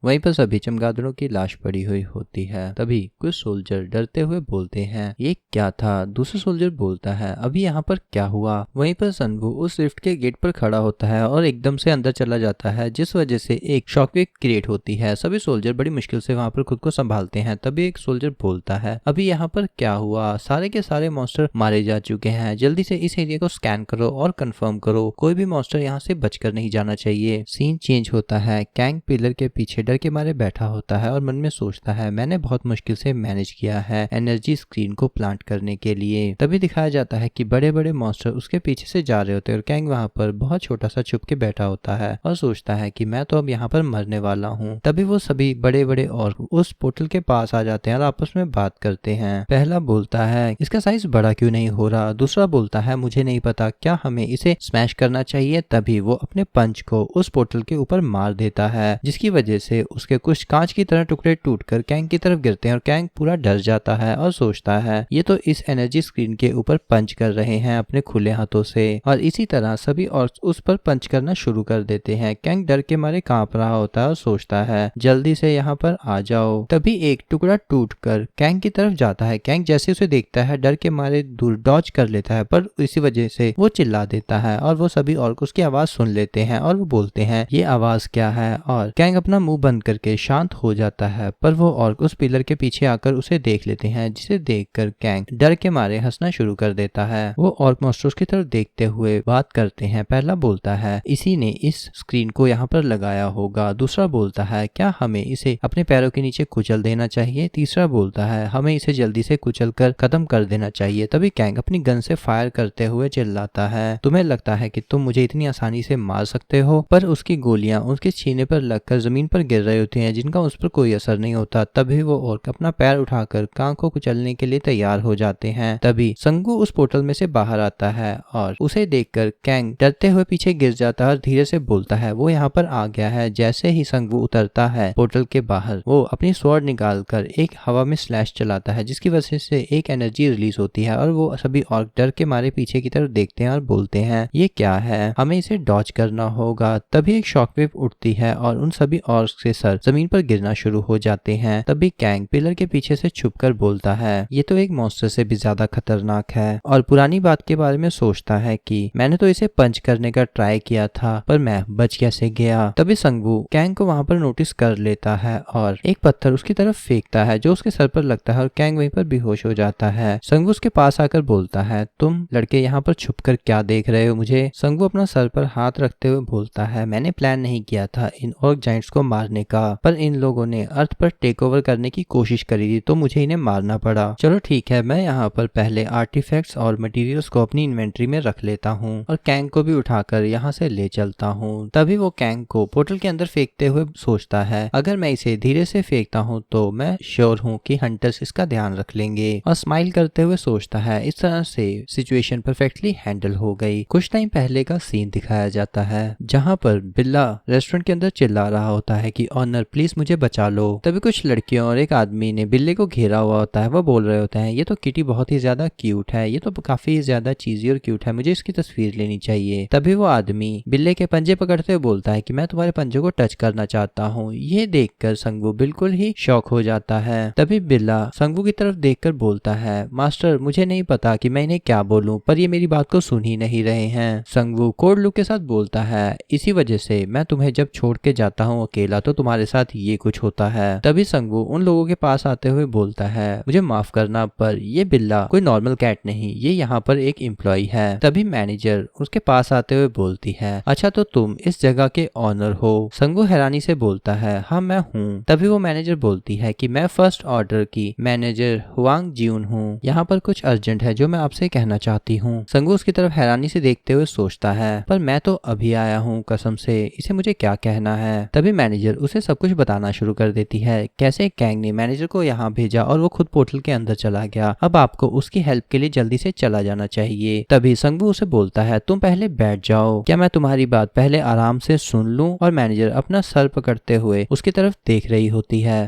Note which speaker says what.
Speaker 1: वहीं पर सभी चमगादड़ों की लाश पड़ी हुई होती है। तभी कुछ सोल्जर डरते हुए बोलते हैं, ये क्या था? दूसरा सोल्जर बोलता है, अभी यहाँ पर क्या हुआ? वहीं पर सनवू उस लिफ्ट के गेट पर खड़ा होता है और एकदम से अंदर चला जाता है, जिस वजह से एक शॉकवेव क्रिएट होती है। सभी सोल्जर बड़ी मुश्किल से वहां पर खुद को संभालते हैं। तभी एक सोल्जर बोलता है, अभी यहाँ पर क्या हुआ? सारे के सारे मॉन्स्टर मारे जा चुके हैं, जल्दी से इस एरिया को स्कैन करो और कंफर्म करो, कोई भी मॉन्स्टर यहाँ से बचकर नहीं जाना चाहिए। सीन चेंज होता है। कैंग पिलर के पीछे डर के मारे बैठा होता है और मन में सोचता है, मैंने बहुत मुश्किल से मैनेज किया है एनर्जी स्क्रीन को प्लांट करने के लिए। तभी दिखाया जाता है कि बड़े बड़े मॉन्स्टर उसके पीछे से जा रहे होते हैं और कैंग वहां पर बहुत छोटा सा छुप के बैठा होता है और सोचता है कि मैं तो अब यहाँ पर मरने वाला हूँ। तभी वो सभी बड़े बड़े और उस पोर्टल के पास आ जाते हैं और आपस में बात करते हैं। पहला बोलता है, इसका साइज बड़ा क्यों नहीं हो रहा? दूसरा बोलता है, मुझे नहीं पता, क्या हमें इसे स्मैश करना चाहिए? तभी वो अपने पंच को उस पोर्टल के ऊपर मार देता है, जिसकी वजह से उसके कुछ कांच की तरह टुकड़े टूटकर कैंग की तरफ गिरते हैं और कैंग पूरा डर जाता है और सोचता है, ये तो इस एनर्जी स्क्रीन के ऊपर पंच कर रहे हैं अपने खुले हाथों से। और इसी तरह सभी और उस पर पंच करना शुरू कर देते हैं। कैंग डर के मारे कांप रहा होता है और सोचता है, जल्दी से यहाँ पर आ जाओ। तभी एक टुकड़ा टूटकर कैंग की तरफ जाता है। कैंग जैसे उसे देखता है डर के मारे दूर डॉज कर लेता है, पर इसी वजह से वो चिल्ला देता है और वो सभी ऑर्क उसकी आवाज सुन लेते हैं और वो बोलते हैं, ये आवाज क्या है? और कैंग अपना मुंह बंद करके शांत हो जाता है, पर वो ऑर्क उस पिलर के पीछे आकर उसे देख लेते हैं, जिसे देखकर कैंग डर के मारे हंसना शुरू कर देता है। वो ऑर्क मॉन्स्टर्स की तरफ देखते हुए बात करते हैं। पहला बोलता है, इसी ने इस स्क्रीन को यहाँ पर लगाया होगा। दूसरा बोलता है, क्या हमें इसे अपने पैरों के नीचे कुचल देना चाहिए? तीसरा बोलता है, हमें इसे जल्दी से कुचल कर खत्म कर देना चाहिए। तभी कैंग अपनी गन से फायर करते हुए चिल्लाता है, तुम्हें लगता है कि तुम मुझे इतनी आसानी से मार सकते हो? पर उसकी गोलियां उसके सीने पर लगकर जमीन पर गिर रही होती हैं, जिनका उस पर कोई असर नहीं होता। तभी वो ऑर्क अपना पैर उठाकर कांग को कुचलने के लिए तैयार हो जाते हैं। तभी संगू उस पोर्टल में से बाहर आता है और उसे देखकर कैंग डरते हुए पीछे गिर जाता है और धीरे से बोलता है, वो यहाँ पर आ गया है। जैसे ही संगू उतरता है पोर्टल के बाहर, वो अपनी स्वॉर्ड निकालकर एक हवा में स्लैश चलाता है, जिसकी वजह से एक एनर्जी रिलीज होती है और वो सभी ऑर्क डर के मारे पीछे की तरफ देखते हैं और बोलते हैं, ये क्या है? हमें इसे डॉज करना होगा। तभी एक शॉकवेव उठती है और उन सभी ऑर्क्स के सर जमीन पर गिरना शुरू हो जाते हैं। तभी कैंग पिलर के पीछे से छुपकर बोलता है, ये तो एक मॉन्स्टर से भी ज्यादा खतरनाक है, और पुरानी बात के बारे में सोचता है कि मैंने तो इसे पंच करने का ट्राई किया था, पर मैं बच कैसे गया। तभी संगू कैंग को वहां पर नोटिस कर लेता है और एक पत्थर उसकी तरफ फेंकता है, जो उसके सर पर लगता है और कैंग वहीं पर बेहोश हो जाता है। संगू उसके पास आकर बोलता है, तुम लड़के यहाँ पर छुपकर क्या देख रहे हो मुझे? संगू अपना सर पर हाथ रखते हुए बोलता है, मैंने प्लान नहीं किया था इन ऑर्क जाइंट्स को मारने का, पर इन लोगों ने अर्थ पर टेक ओवर करने की कोशिश करी थी, तो मुझे इन्हें मारना पड़ा। चलो ठीक है, मैं यहाँ पर पहले आर्टिफैक्ट्स और मटेरियल्स को अपनी इन्वेंट्री में रख लेता हूँ और कैंग को भी उठाकर यहाँ से ले चलता हूँ। तभी वो कैंग को पोर्टल के अंदर फेंकते हुए सोचता है, अगर मैं इसे धीरे से फेंकता हूँ तो मैं श्योर हूँ कि हंटर्स इसका ध्यान रख लेंगे। और स्माइल करते हुए सोचता है, इस तरह से सिचुएशन परफेक्टली हैंडल हो गई। कुछ टाइम पहले का सीन दिखाया जाता है, जहाँ पर बिल्ला रेस्टोरेंट के अंदर चिल्ला रहा होता है कि ऑनर प्लीज मुझे बचा लो। तभी कुछ लड़कियों और एक आदमी ने बिल्ले को घेरा हुआ होता है। वो बोल रहे होते हैं, ये तो किटी बहुत ही ज्यादा क्यूट है, ये तो काफी ज्यादा चीजी और क्यूट है, मुझे इसकी तस्वीर लेनी चाहिए। तभी वो आदमी बिल्ले के पंजे पकड़ते हुए बोलता है कि मैं तुम्हारे पंजे को टच करना चाहता हूँ। ये देखकर संगू बिल्कुल ही शॉक हो जाता है। तभी बिल्ला संगू की तरफ देखकर बोलता है, मास्टर मुझे नहीं पता कि मैं इन्हें क्या बोलूं, पर ये मेरी बात को सुन ही नहीं रहे हैं। संगू कोल्ड लुक के साथ बोलता है, इसी वजह से मैं तुम्हें जब छोड़ के जाता हूँ अकेला तो तुम्हारे साथ ये कुछ होता है। तभी संगू उन लोगों के पास आते हुए बोलता है, मुझे माफ करना, पर ये बिल्ला कोई नॉर्मल कैट नहीं, ये यहाँ पर एक एम्प्लॉय है। तभी मैनेजर उसके पास आते हुए बोलती है, अच्छा तो तुम इस जगह के ऑनर हो? संगू हैरानी से बोलता है, हाँ मैं हूँ। तभी वो मैनेजर बोलती है कि मैं फर्स्ट ऑर्डर की मैनेजर हुआंग जियून हूँ, यहाँ पर कुछ अर्जेंट है जो मैं आपसे कहना चाहती हूँ। संगू उसकी तरफ हैरानी से देखते हुए सोचता है, पर मैं तो अभी आया हूँ, कसम से इसे मुझे क्या कहना है। तभी मैनेजर उसे सब कुछ बताना शुरू कर देती है, कैसे कैंग ने मैनेजर को यहाँ भेजा और वो खुद पोर्टल के अंदर चला गया, अब आपको उसकी हेल्प के लिए जल्दी से चला जाना चाहिए। तभी संगू उसे बोलता है, तुम पहले बैठ जाओ, क्या मैं तुम्हारी बात पहले आराम से सुन लूं? और मैनेजर अपना सर पकड़ते हुए उसकी तरफ देख रही होती है।